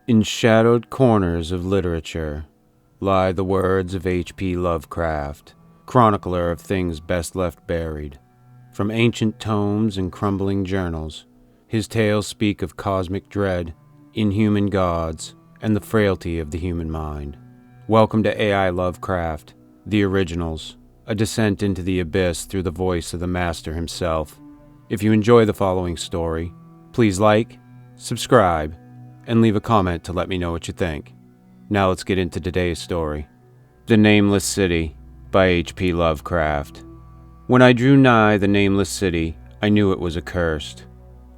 In shadowed corners of literature lie the words of H.P. Lovecraft, chronicler of things best left buried. From ancient tomes and crumbling journals, his tales speak of cosmic dread, inhuman gods, and the frailty of the human mind. Welcome to AI Lovecraft, the originals, a descent into the abyss through the voice of the master himself. If you enjoy the following story, please like, subscribe, and leave a comment to let me know what you think. Now let's get into today's story. The Nameless City by H.P. Lovecraft. When I drew nigh the Nameless City, I knew it was accursed.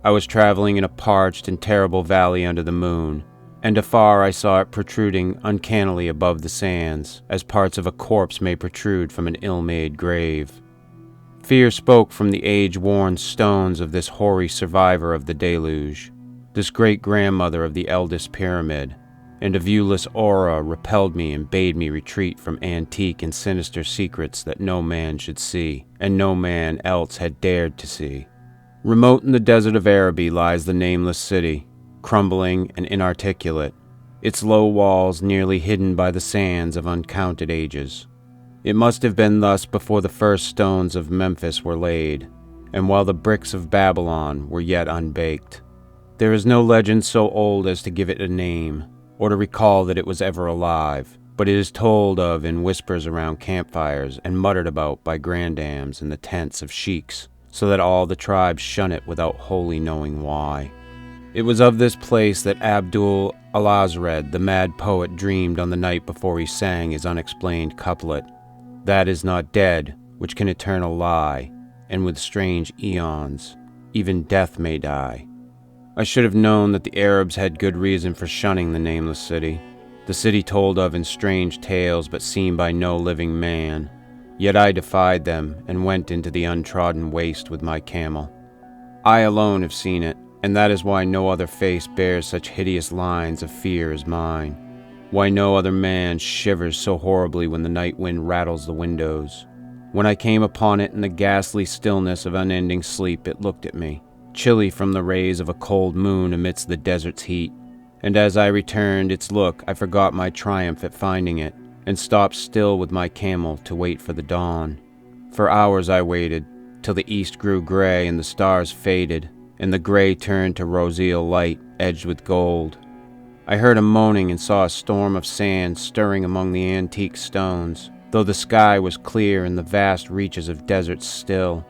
I was traveling in a parched and terrible valley under the moon, and afar I saw it protruding uncannily above the sands, as parts of a corpse may protrude from an ill-made grave. Fear spoke from the age-worn stones of this hoary survivor of the deluge, this great-grandmother of the eldest pyramid, and a viewless aura repelled me and bade me retreat from antique and sinister secrets that no man should see, and no man else had dared to see. Remote in the desert of Araby lies the Nameless City, crumbling and inarticulate, its low walls nearly hidden by the sands of uncounted ages. It must have been thus before the first stones of Memphis were laid, and while the bricks of Babylon were yet unbaked. There is no legend so old as to give it a name, or to recall that it was ever alive, but it is told of in whispers around campfires and muttered about by grandams in the tents of sheiks, so that all the tribes shun it without wholly knowing why. It was of this place that Abdul Alazred, the mad poet, dreamed on the night before he sang his unexplained couplet, "That is not dead, which can eternal lie, and with strange eons, even death may die." I should have known that the Arabs had good reason for shunning the Nameless City, the city told of in strange tales but seen by no living man. Yet I defied them and went into the untrodden waste with my camel. I alone have seen it, and that is why no other face bears such hideous lines of fear as mine, why no other man shivers so horribly when the night wind rattles the windows. When I came upon it in the ghastly stillness of unending sleep, it looked at me, chilly from the rays of a cold moon amidst the desert's heat, and as I returned its look I forgot my triumph at finding it, and stopped still with my camel to wait for the dawn. For hours I waited, till the east grew gray and the stars faded, and the gray turned to roseal light edged with gold. I heard a moaning and saw a storm of sand stirring among the antique stones, though the sky was clear and the vast reaches of desert still.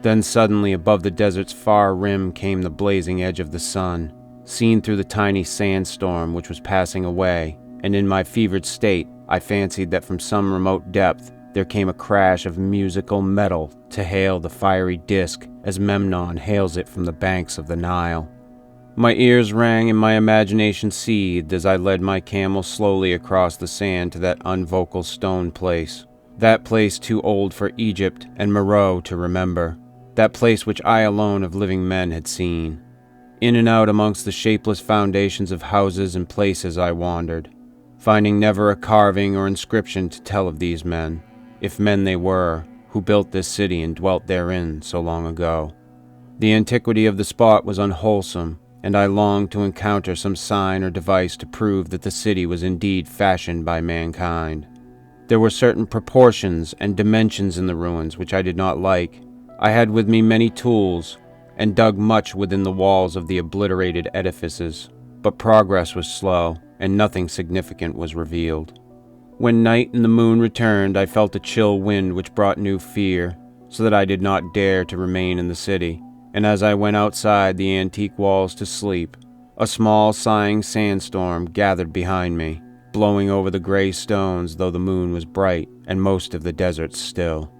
Then suddenly above the desert's far rim came the blazing edge of the sun, seen through the tiny sandstorm which was passing away, and in my fevered state I fancied that from some remote depth there came a crash of musical metal to hail the fiery disk as Memnon hails it from the banks of the Nile. My ears rang and my imagination seethed as I led my camel slowly across the sand to that unvocal stone place, that place too old for Egypt and Meroe to remember, that place which I alone of living men had seen. In and out amongst the shapeless foundations of houses and places I wandered, finding never a carving or inscription to tell of these men, if men they were, who built this city and dwelt therein so long ago. The antiquity of the spot was unwholesome, and I longed to encounter some sign or device to prove that the city was indeed fashioned by mankind. There were certain proportions and dimensions in the ruins which I did not like. I had with me many tools, and dug much within the walls of the obliterated edifices, but progress was slow, and nothing significant was revealed. When night and the moon returned, I felt a chill wind which brought new fear, so that I did not dare to remain in the city, and as I went outside the antique walls to sleep, a small sighing sandstorm gathered behind me, blowing over the gray stones though the moon was bright and most of the desert still.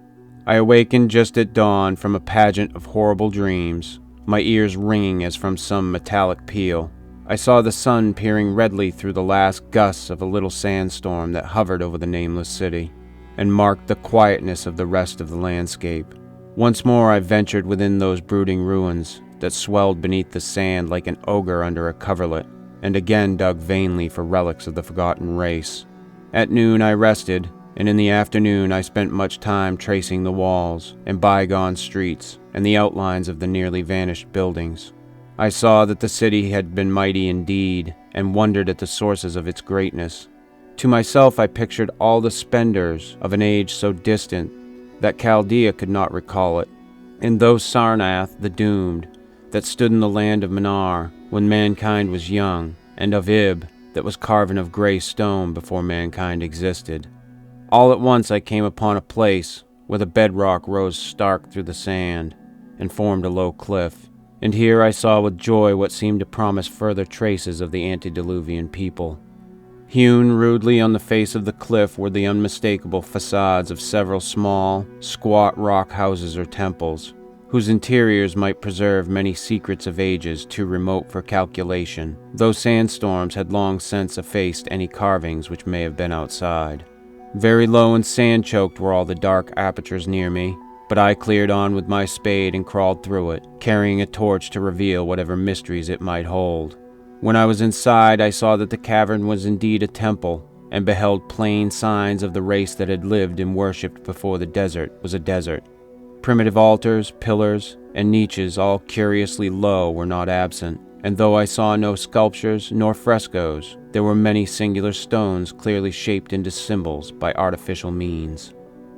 I awakened just at dawn from a pageant of horrible dreams, my ears ringing as from some metallic peal. I saw the sun peering redly through the last gusts of a little sandstorm that hovered over the Nameless City, and marked the quietness of the rest of the landscape. Once more I ventured within those brooding ruins that swelled beneath the sand like an ogre under a coverlet, and again dug vainly for relics of the forgotten race. At noon I rested, and in the afternoon I spent much time tracing the walls and bygone streets and the outlines of the nearly vanished buildings. I saw that the city had been mighty indeed, and wondered at the sources of its greatness. To myself I pictured all the spenders of an age so distant that Chaldea could not recall it, and those Sarnath the doomed that stood in the land of Manar when mankind was young, and of Ib that was carven of grey stone before mankind existed. All at once I came upon a place where the bedrock rose stark through the sand and formed a low cliff, and here I saw with joy what seemed to promise further traces of the antediluvian people. Hewn rudely on the face of the cliff were the unmistakable facades of several small, squat rock houses or temples, whose interiors might preserve many secrets of ages too remote for calculation, though sandstorms had long since effaced any carvings which may have been outside. Very low and sand-choked were all the dark apertures near me, but I cleared on with my spade and crawled through it, carrying a torch to reveal whatever mysteries it might hold. When I was inside, I saw that the cavern was indeed a temple, and beheld plain signs of the race that had lived and worshipped before the desert was a desert. Primitive altars, pillars, and niches, all curiously low, were not absent, and though I saw no sculptures nor frescoes, there were many singular stones clearly shaped into symbols by artificial means.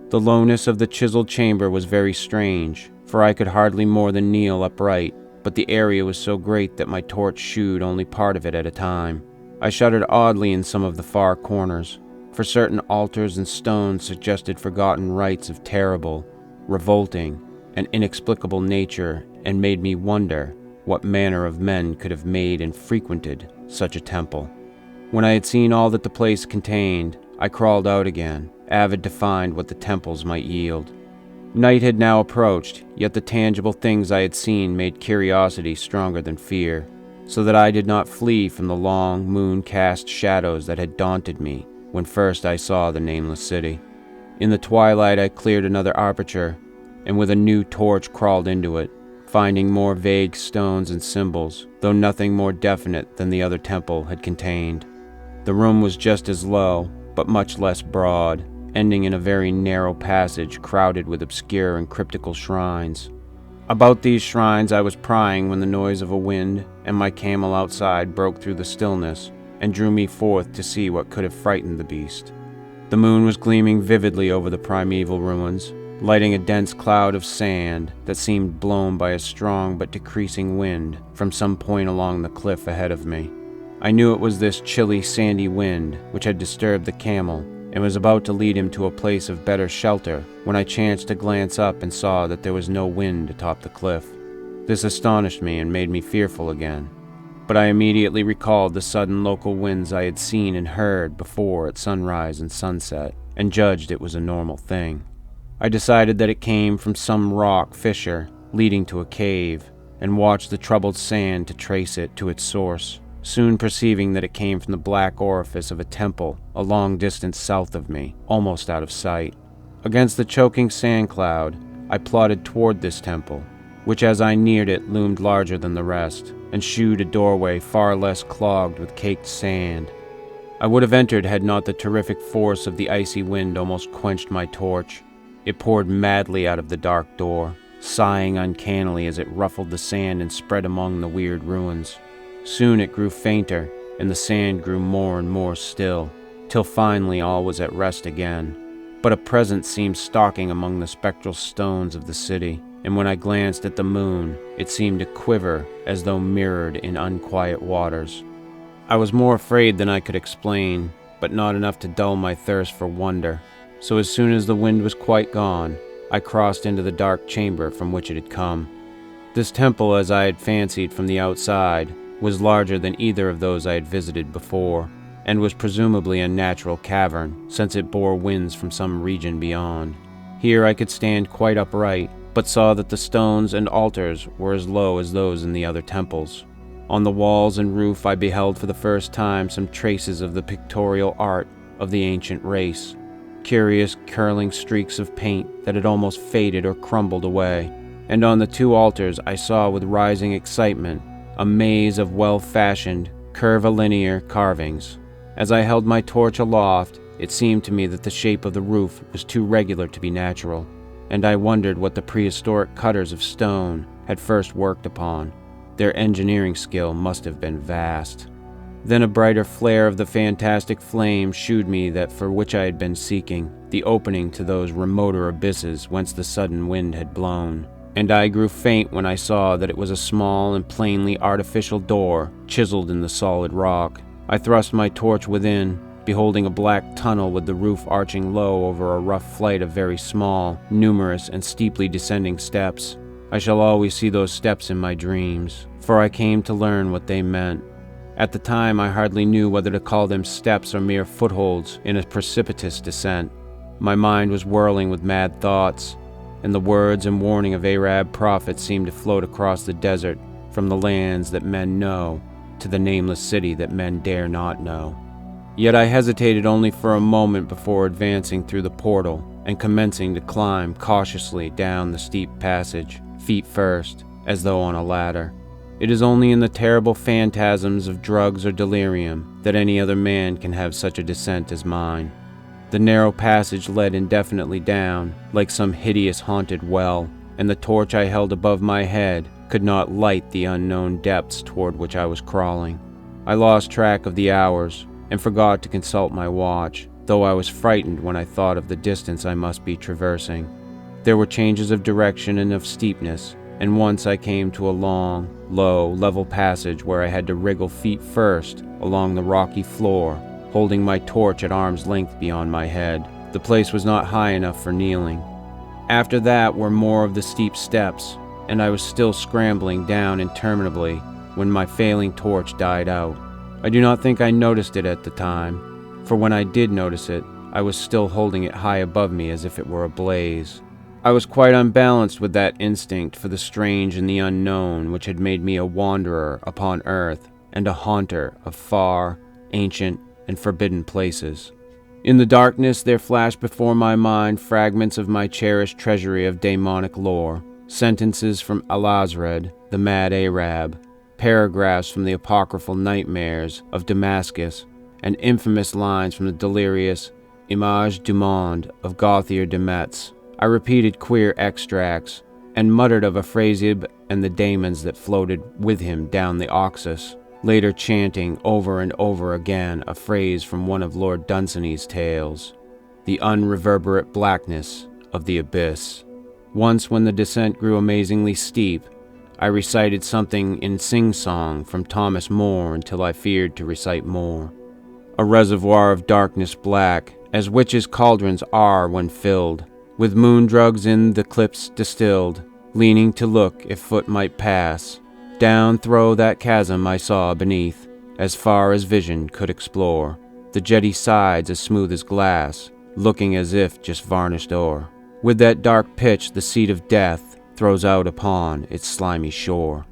The lowness of the chiseled chamber was very strange, for I could hardly more than kneel upright, but the area was so great that my torch shewed only part of it at a time. I shuddered oddly in some of the far corners, for certain altars and stones suggested forgotten rites of terrible, revolting, and inexplicable nature, and made me wonder what manner of men could have made and frequented such a temple. When I had seen all that the place contained, I crawled out again, avid to find what the temples might yield. Night had now approached, yet the tangible things I had seen made curiosity stronger than fear, so that I did not flee from the long, moon-cast shadows that had daunted me when first I saw the Nameless City. In the twilight I cleared another aperture, and with a new torch crawled into it, finding more vague stones and symbols, though nothing more definite than the other temple had contained. The room was just as low, but much less broad, ending in a very narrow passage crowded with obscure and cryptical shrines. About these shrines I was prying when the noise of a wind and my camel outside broke through the stillness and drew me forth to see what could have frightened the beast. The moon was gleaming vividly over the primeval ruins, lighting a dense cloud of sand that seemed blown by a strong but decreasing wind from some point along the cliff ahead of me. I knew it was this chilly, sandy wind which had disturbed the camel and was about to lead him to a place of better shelter when I chanced to glance up and saw that there was no wind atop the cliff. This astonished me and made me fearful again, but I immediately recalled the sudden local winds I had seen and heard before at sunrise and sunset, and judged it was a normal thing. I decided that it came from some rock fissure leading to a cave, and watched the troubled sand to trace it to its source, soon perceiving that it came from the black orifice of a temple a long distance south of me, almost out of sight. Against the choking sand cloud, I plodded toward this temple, which as I neared it loomed larger than the rest, and shewed a doorway far less clogged with caked sand. I would have entered had not the terrific force of the icy wind almost quenched my torch. It poured madly out of the dark door, sighing uncannily as it ruffled the sand and spread among the weird ruins. Soon it grew fainter, and the sand grew more and more still, till finally all was at rest again. But a presence seemed stalking among the spectral stones of the city, and when I glanced at the moon, it seemed to quiver as though mirrored in unquiet waters. I was more afraid than I could explain, but not enough to dull my thirst for wonder. So as soon as the wind was quite gone, I crossed into the dark chamber from which it had come. This temple, as I had fancied from the outside, was larger than either of those I had visited before, and was presumably a natural cavern, since it bore winds from some region beyond. Here I could stand quite upright, but saw that the stones and altars were as low as those in the other temples. On the walls and roof I beheld for the first time some traces of the pictorial art of the ancient race, curious curling streaks of paint that had almost faded or crumbled away, and on the two altars I saw with rising excitement a maze of well-fashioned, curvilinear carvings. As I held my torch aloft, it seemed to me that the shape of the roof was too regular to be natural, and I wondered what the prehistoric cutters of stone had first worked upon. Their engineering skill must have been vast. Then a brighter flare of the fantastic flame shewed me that for which I had been seeking, the opening to those remoter abysses whence the sudden wind had blown. And I grew faint when I saw that it was a small and plainly artificial door chiseled in the solid rock. I thrust my torch within, beholding a black tunnel with the roof arching low over a rough flight of very small, numerous, and steeply descending steps. I shall always see those steps in my dreams, for I came to learn what they meant. At the time, I hardly knew whether to call them steps or mere footholds in a precipitous descent. My mind was whirling with mad thoughts, and the words and warning of Arab prophets seemed to float across the desert from the lands that men know to the nameless city that men dare not know. Yet I hesitated only for a moment before advancing through the portal and commencing to climb cautiously down the steep passage, feet first, as though on a ladder. It is only in the terrible phantasms of drugs or delirium that any other man can have such a descent as mine. The narrow passage led indefinitely down, like some hideous haunted well, and the torch I held above my head could not light the unknown depths toward which I was crawling. I lost track of the hours, and forgot to consult my watch, though I was frightened when I thought of the distance I must be traversing. There were changes of direction and of steepness, and once I came to a long, low, level passage where I had to wriggle feet first along the rocky floor, holding my torch at arm's length beyond my head. The place was not high enough for kneeling. After that were more of the steep steps, and I was still scrambling down interminably when my failing torch died out. I do not think I noticed it at the time, for when I did notice it, I was still holding it high above me as if it were ablaze. I was quite unbalanced with that instinct for the strange and the unknown which had made me a wanderer upon earth and a haunter of far, ancient, and forbidden places. In the darkness there flashed before my mind fragments of my cherished treasury of demonic lore, sentences from Al-Azred, the mad Arab, paragraphs from the apocryphal nightmares of Damascus, and infamous lines from the delirious Image du Monde of Gauthier de Metz. I repeated queer extracts, and muttered of Afrasib and the daemons that floated with him down the Oxus, later chanting over and over again a phrase from one of Lord Dunsany's tales, the unreverberate blackness of the abyss. Once, when the descent grew amazingly steep, I recited something in sing-song from Thomas More until I feared to recite more. A reservoir of darkness black, as witches' cauldrons are when filled, with moon drugs in the cliffs distilled, leaning to look if foot might pass. Down through that chasm I saw beneath, as far as vision could explore, the jetty sides as smooth as glass, looking as if just varnished o'er, with that dark pitch the seat of death throws out upon its slimy shore.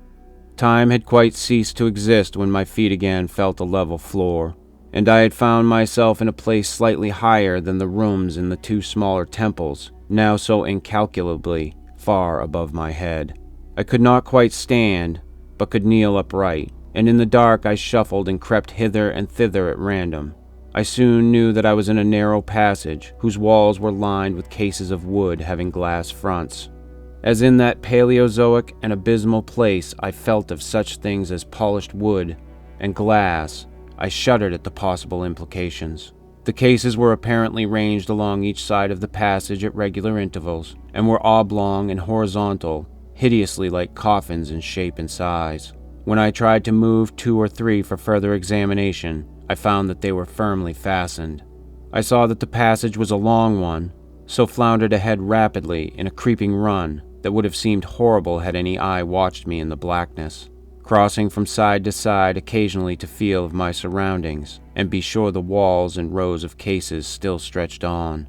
Time had quite ceased to exist when my feet again felt a level floor, and I had found myself in a place slightly higher than the rooms in the two smaller temples, now so incalculably far above my head. I could not quite stand, but could kneel upright, and in the dark I shuffled and crept hither and thither at random. I soon knew that I was in a narrow passage, whose walls were lined with cases of wood having glass fronts. As in that Paleozoic and abysmal place I felt of such things as polished wood and glass, I shuddered at the possible implications. The cases were apparently ranged along each side of the passage at regular intervals, and were oblong and horizontal, hideously like coffins in shape and size. When I tried to move 2 or 3 for further examination, I found that they were firmly fastened. I saw that the passage was a long one, so floundered ahead rapidly in a creeping run that would have seemed horrible had any eye watched me in the blackness, crossing from side to side occasionally to feel of my surroundings and be sure the walls and rows of cases still stretched on.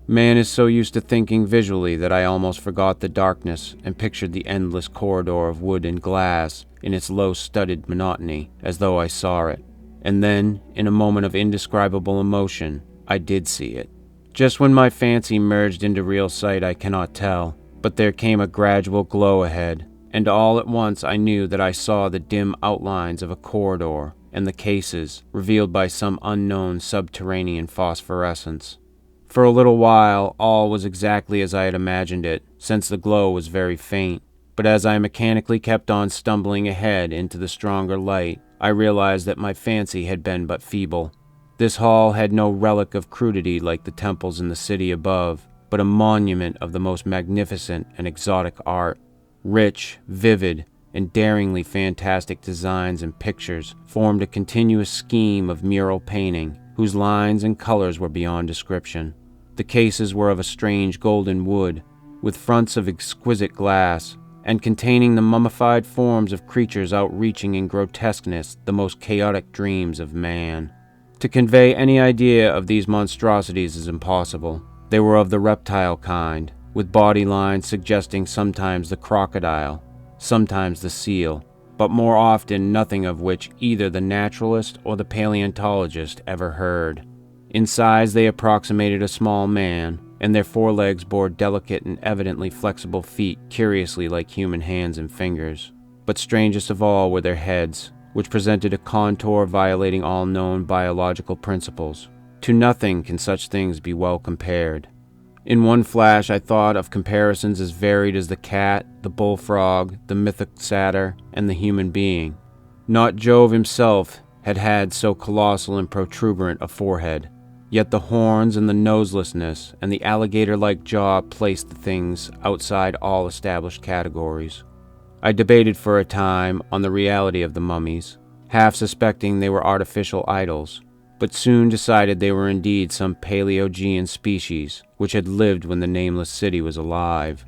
Man is so used to thinking visually that I almost forgot the darkness and pictured the endless corridor of wood and glass in its low-studded monotony as though I saw it. And then, in a moment of indescribable emotion, I did see it. Just when my fancy merged into real sight I cannot tell, but there came a gradual glow ahead, and all at once I knew that I saw the dim outlines of a corridor and the cases revealed by some unknown subterranean phosphorescence. For a little while all was exactly as I had imagined it, since the glow was very faint, but as I mechanically kept on stumbling ahead into the stronger light, I realized that my fancy had been but feeble. This hall had no relic of crudity like the temples in the city above, but a monument of the most magnificent and exotic art. Rich, vivid, and daringly fantastic designs and pictures formed a continuous scheme of mural painting, whose lines and colors were beyond description. The cases were of a strange golden wood, with fronts of exquisite glass, and containing the mummified forms of creatures outreaching in grotesqueness the most chaotic dreams of man. To convey any idea of these monstrosities is impossible. They were of the reptile kind, with body lines suggesting sometimes the crocodile, sometimes the seal, but more often nothing of which either the naturalist or the paleontologist ever heard. In size they approximated a small man, and their forelegs bore delicate and evidently flexible feet curiously like human hands and fingers. But strangest of all were their heads, which presented a contour violating all known biological principles. To nothing can such things be well compared. In one flash I thought of comparisons as varied as the cat, the bullfrog, the mythic satyr, and the human being. Not Jove himself had had so colossal and protuberant a forehead, yet the horns and the noselessness and the alligator-like jaw placed the things outside all established categories. I debated for a time on the reality of the mummies, half suspecting they were artificial idols, but soon decided they were indeed some Paleogean species which had lived when the Nameless City was alive.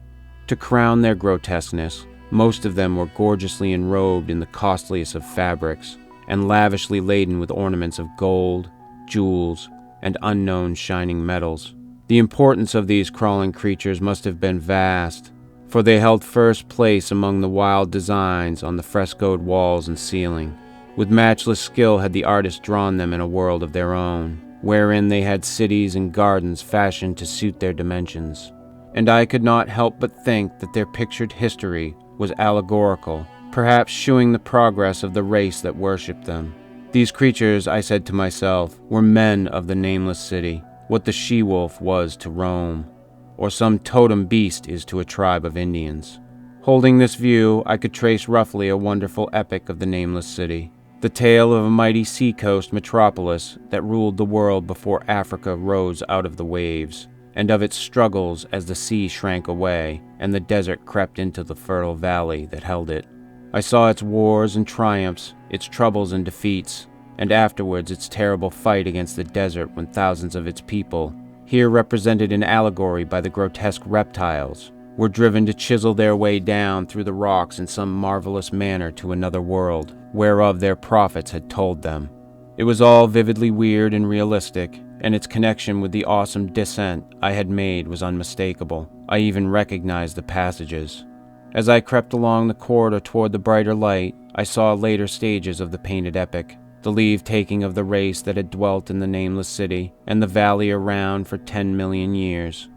To crown their grotesqueness, most of them were gorgeously enrobed in the costliest of fabrics, and lavishly laden with ornaments of gold, jewels, and unknown shining metals. The importance of these crawling creatures must have been vast, for they held first place among the wild designs on the frescoed walls and ceiling. With matchless skill had the artist drawn them in a world of their own, wherein they had cities and gardens fashioned to suit their dimensions. And I could not help but think that their pictured history was allegorical, perhaps shewing the progress of the race that worshipped them. These creatures, I said to myself, were men of the Nameless City, what the she-wolf was to Rome, or some totem beast is to a tribe of Indians. Holding this view, I could trace roughly a wonderful epic of the Nameless City, the tale of a mighty seacoast metropolis that ruled the world before Africa rose out of the waves, and of its struggles as the sea shrank away and the desert crept into the fertile valley that held it. I saw its wars and triumphs, its troubles and defeats, and afterwards its terrible fight against the desert when thousands of its people, here represented in allegory by the grotesque reptiles, were driven to chisel their way down through the rocks in some marvelous manner to another world, whereof their prophets had told them. It was all vividly weird and realistic, and its connection with the awesome descent I had made was unmistakable. I even recognized the passages. As I crept along the corridor toward the brighter light, I saw later stages of the painted epic, the leave-taking of the race that had dwelt in the Nameless City and the valley around for 10 million years.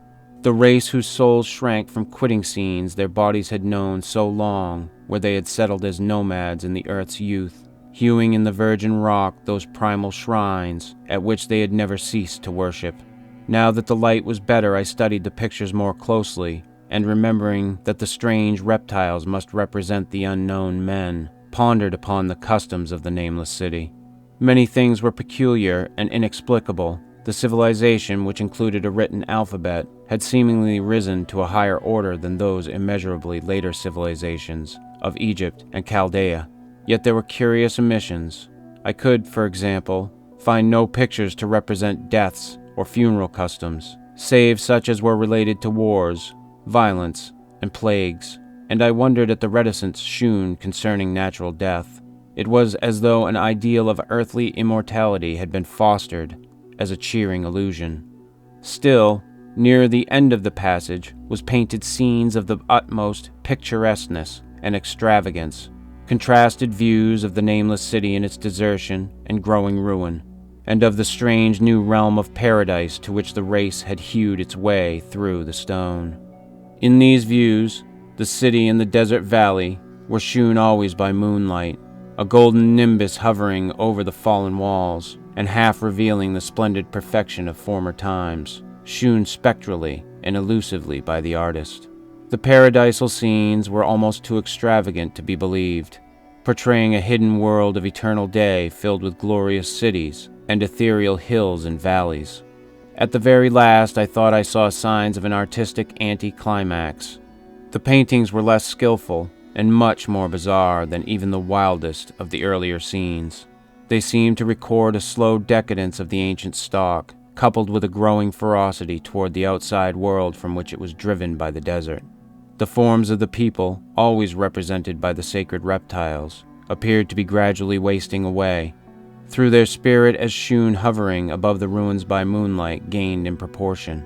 The race whose souls shrank from quitting scenes their bodies had known so long, where they had settled as nomads in the earth's youth, hewing in the virgin rock those primal shrines at which they had never ceased to worship. Now that the light was better, I studied the pictures more closely, and remembering that the strange reptiles must represent the unknown men, pondered upon the customs of the Nameless City. Many things were peculiar and inexplicable. The civilization, which included a written alphabet, had seemingly risen to a higher order than those immeasurably later civilizations of Egypt and Chaldea. Yet there were curious omissions. I could, for example, find no pictures to represent deaths or funeral customs, save such as were related to wars, violence, and plagues, and I wondered at the reticence shewn concerning natural death. It was as though an ideal of earthly immortality had been fostered as a cheering illusion. Still, near the end of the passage was painted scenes of the utmost picturesqueness and extravagance, contrasted views of the Nameless City in its desertion and growing ruin, and of the strange new realm of paradise to which the race had hewed its way through the stone. In these views, the city and the desert valley were shewn always by moonlight, a golden nimbus hovering over the fallen walls, and half revealing the splendid perfection of former times, shewn spectrally and elusively by the artist. The paradisal scenes were almost too extravagant to be believed. portraying a hidden world of eternal day filled with glorious cities and ethereal hills and valleys. At the very last, I thought I saw signs of an artistic anticlimax. The paintings were less skillful and much more bizarre than even the wildest of the earlier scenes. They seemed to record a slow decadence of the ancient stock, coupled with a growing ferocity toward the outside world from which it was driven by the desert. The forms of the people, always represented by the sacred reptiles, appeared to be gradually wasting away. Through their spirit as shewn hovering above the ruins by moonlight gained in proportion.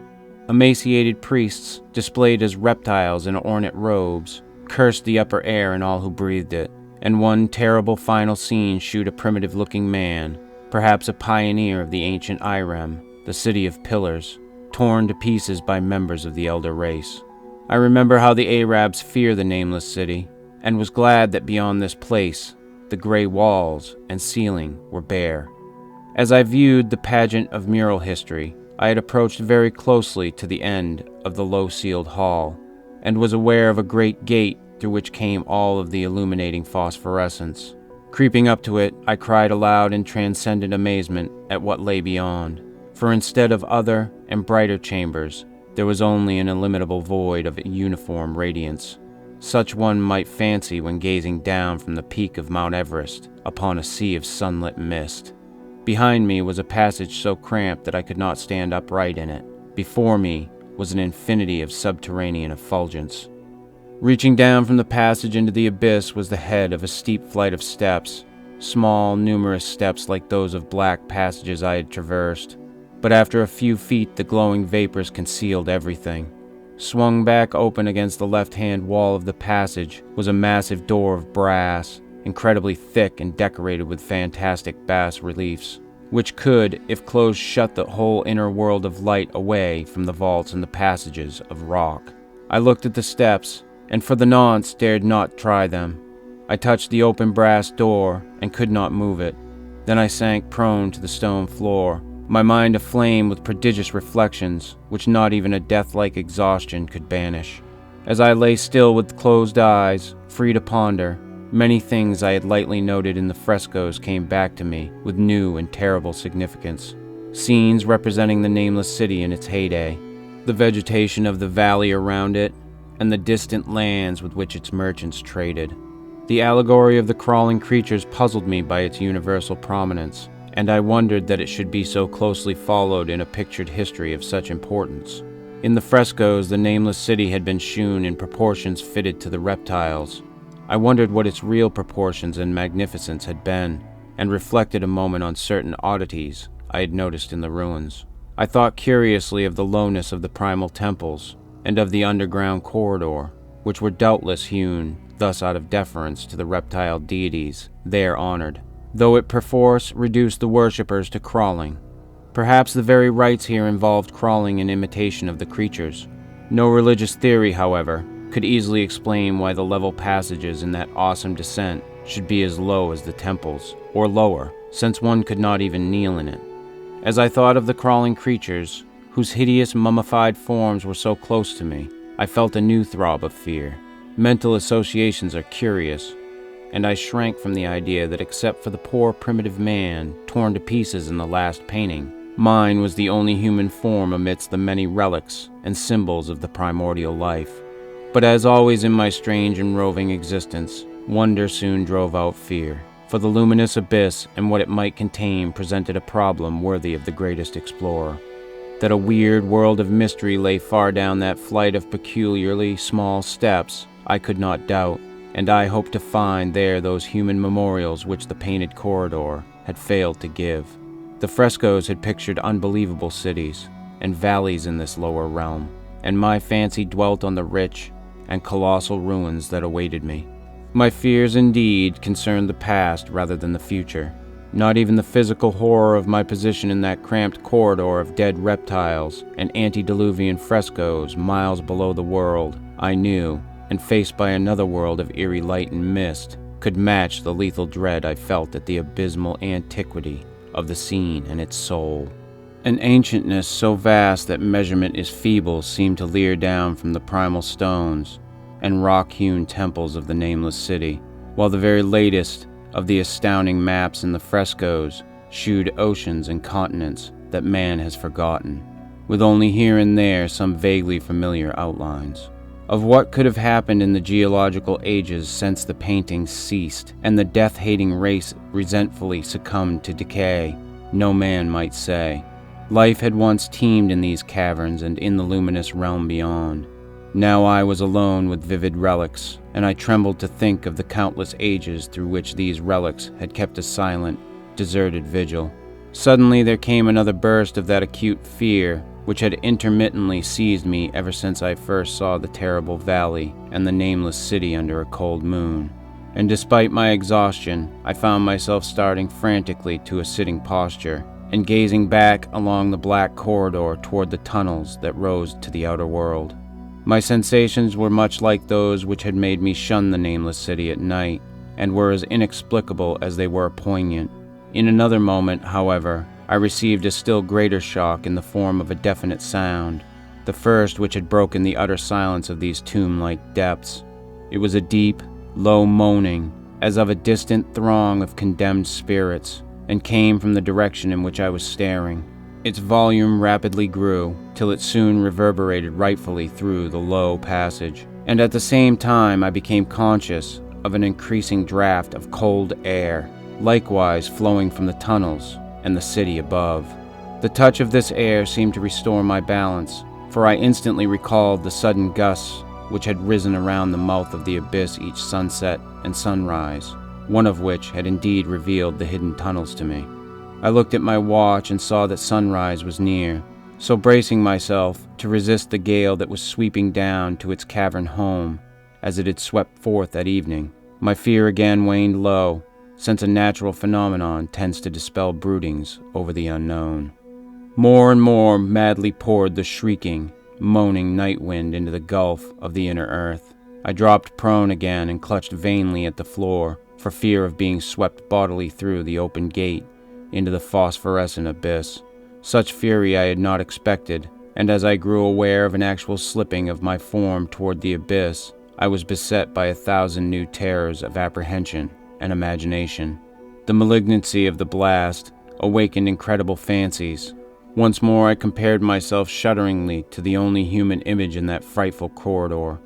Emaciated priests, displayed as reptiles in ornate robes, cursed the upper air and all who breathed it, and one terrible final scene shewed a primitive-looking man, perhaps a pioneer of the ancient Irem, the city of pillars, torn to pieces by members of the elder race. I remember how the Arabs fear the Nameless City, and was glad that beyond this place, the gray walls and ceiling were bare. As I viewed the pageant of mural history, I had approached very closely to the end of the low-ceiled hall, and was aware of a great gate through which came all of the illuminating phosphorescence. Creeping up to it, I cried aloud in transcendent amazement at what lay beyond, for instead of other and brighter chambers, there was only an illimitable void of uniform radiance, such one might fancy when gazing down from the peak of Mount Everest upon a sea of sunlit mist. Behind me was a passage so cramped that I could not stand upright in it. Before me was an infinity of subterranean effulgence. Reaching down from the passage into the abyss was the head of a steep flight of steps, small, numerous steps like those of black passages I had traversed. But after a few feet, the glowing vapors concealed everything. Swung back open against the left-hand wall of the passage was a massive door of brass, incredibly thick and decorated with fantastic bas-reliefs, which could, if closed, shut the whole inner world of light away from the vaults and the passages of rock. I looked at the steps, and for the nonce dared not try them. I touched the open brass door and could not move it. Then I sank prone to the stone floor, my mind aflame with prodigious reflections which not even a death-like exhaustion could banish. As I lay still with closed eyes, free to ponder, many things I had lightly noted in the frescoes came back to me with new and terrible significance. Scenes representing the Nameless City in its heyday, the vegetation of the valley around it, and the distant lands with which its merchants traded. The allegory of the crawling creatures puzzled me by its universal prominence, and I wondered that it should be so closely followed in a pictured history of such importance. In the frescoes, the Nameless City had been shewn in proportions fitted to the reptiles. I wondered what its real proportions and magnificence had been, and reflected a moment on certain oddities I had noticed in the ruins. I thought curiously of the lowness of the primal temples, and of the underground corridor, which were doubtless hewn thus out of deference to the reptile deities there honored, though it perforce reduced the worshippers to crawling. Perhaps the very rites here involved crawling in imitation of the creatures. No religious theory, however, could easily explain why the level passages in that awesome descent should be as low as the temples, or lower, since one could not even kneel in it. As I thought of the crawling creatures, whose hideous mummified forms were so close to me, I felt a new throb of fear. Mental associations are curious, and I shrank from the idea that except for the poor primitive man torn to pieces in the last painting, mine was the only human form amidst the many relics and symbols of the primordial life. But as always in my strange and roving existence, wonder soon drove out fear, for the luminous abyss and what it might contain presented a problem worthy of the greatest explorer. That a weird world of mystery lay far down that flight of peculiarly small steps, I could not doubt, and I hoped to find there those human memorials which the painted corridor had failed to give. The frescoes had pictured unbelievable cities and valleys in this lower realm, and my fancy dwelt on the rich and colossal ruins that awaited me. My fears indeed concerned the past rather than the future. Not even the physical horror of my position in that cramped corridor of dead reptiles and antediluvian frescoes miles below the world I knew, and faced by another world of eerie light and mist, could match the lethal dread I felt at the abysmal antiquity of the scene and its soul. An ancientness so vast that measurement is feeble seemed to leer down from the primal stones and rock-hewn temples of the Nameless City, while the very latest of the astounding maps in the frescoes shewed oceans and continents that man has forgotten, with only here and there some vaguely familiar outlines. Of what could have happened in the geological ages since the paintings ceased and the death-hating race resentfully succumbed to decay, no man might say. Life had once teemed in these caverns and in the luminous realm beyond. Now I was alone with vivid relics, and I trembled to think of the countless ages through which these relics had kept a silent, deserted vigil. Suddenly there came another burst of that acute fear which had intermittently seized me ever since I first saw the terrible valley and the nameless city under a cold moon. And despite my exhaustion, I found myself starting frantically to a sitting posture, and gazing back along the black corridor toward the tunnels that rose to the outer world. My sensations were much like those which had made me shun the nameless city at night, and were as inexplicable as they were poignant. In another moment, however, I received a still greater shock in the form of a definite sound, the first which had broken the utter silence of these tomb-like depths. It was a deep, low moaning, as of a distant throng of condemned spirits, and came from the direction in which I was staring. Its volume rapidly grew, till it soon reverberated rightfully through the low passage, and at the same time I became conscious of an increasing draft of cold air, likewise flowing from the tunnels and the city above. The touch of this air seemed to restore my balance, for I instantly recalled the sudden gusts which had risen around the mouth of the abyss each sunset and sunrise, one of which had indeed revealed the hidden tunnels to me. I looked at my watch and saw that sunrise was near, so bracing myself to resist the gale that was sweeping down to its cavern home as it had swept forth that evening, my fear again waned low, since a natural phenomenon tends to dispel broodings over the unknown. More and more madly poured the shrieking, moaning night wind into the gulf of the inner earth. I dropped prone again and clutched vainly at the floor, for fear of being swept bodily through the open gate into the phosphorescent abyss. Such fury I had not expected, and as I grew aware of an actual slipping of my form toward the abyss, I was beset by 1,000 new terrors of apprehension and imagination. The malignancy of the blast awakened incredible fancies. Once more I compared myself shudderingly to the only human image in that frightful corridor,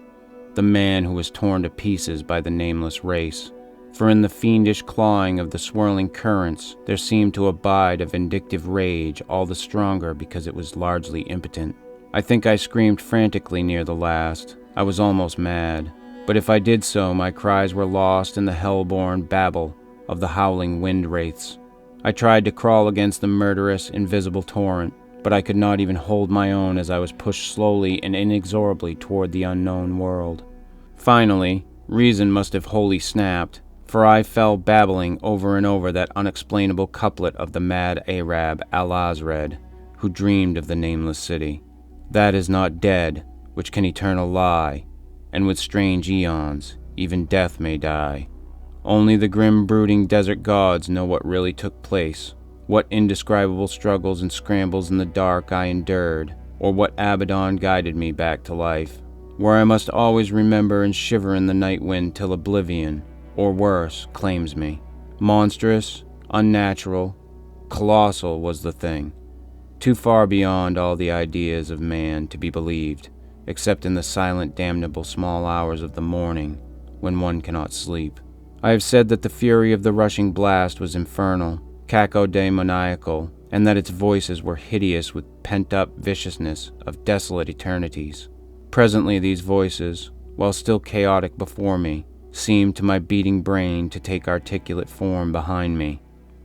the man who was torn to pieces by the nameless race. For in the fiendish clawing of the swirling currents there seemed to abide a vindictive rage, all the stronger because it was largely impotent. I think I screamed frantically near the last. I was almost mad. But if I did so, my cries were lost in the hell-born babble of the howling wind-wraiths. I tried to crawl against the murderous, invisible torrent, but I could not even hold my own as I was pushed slowly and inexorably toward the unknown world. Finally, reason must have wholly snapped, for I fell babbling over and over that unexplainable couplet of the mad Arab Al-Azred, who dreamed of the nameless city. That is not dead, which can eternal lie, and with strange eons, even death may die. Only the grim brooding desert gods know what really took place, what indescribable struggles and scrambles in the dark I endured, or what Abaddon guided me back to life, where I must always remember and shiver in the night wind till oblivion, or worse, claims me. Monstrous, unnatural, colossal was the thing, too far beyond all the ideas of man to be believed, except in the silent, damnable small hours of the morning, when one cannot sleep. I have said that the fury of the rushing blast was infernal, cacodemoniacal, and that its voices were hideous with pent-up viciousness of desolate eternities. Presently these voices, while still chaotic before me, seemed to my beating brain to take articulate form behind me,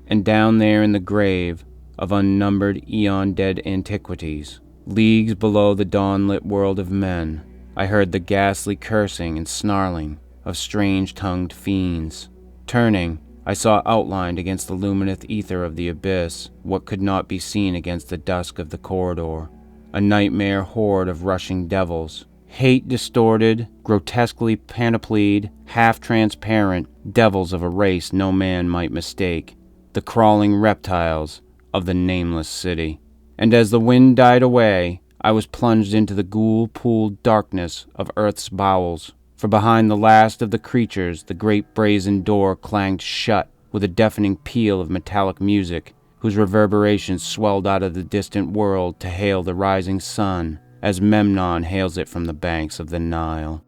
and down there in the grave of unnumbered eon-dead antiquities, leagues below the dawn-lit world of men, I heard the ghastly cursing and snarling of strange-tongued fiends. Turning, I saw outlined against the luminous ether of the abyss what could not be seen against the dusk of the corridor, a nightmare horde of rushing devils, hate-distorted, grotesquely panoplied, half-transparent devils of a race no man might mistake, the crawling reptiles of the nameless city. And as the wind died away, I was plunged into the ghoul-pooled darkness of earth's bowels, For behind the last of the creatures, the great brazen door clanged shut with a deafening peal of metallic music, whose reverberations swelled out of the distant world to hail the rising sun as Memnon hails it from the banks of the Nile.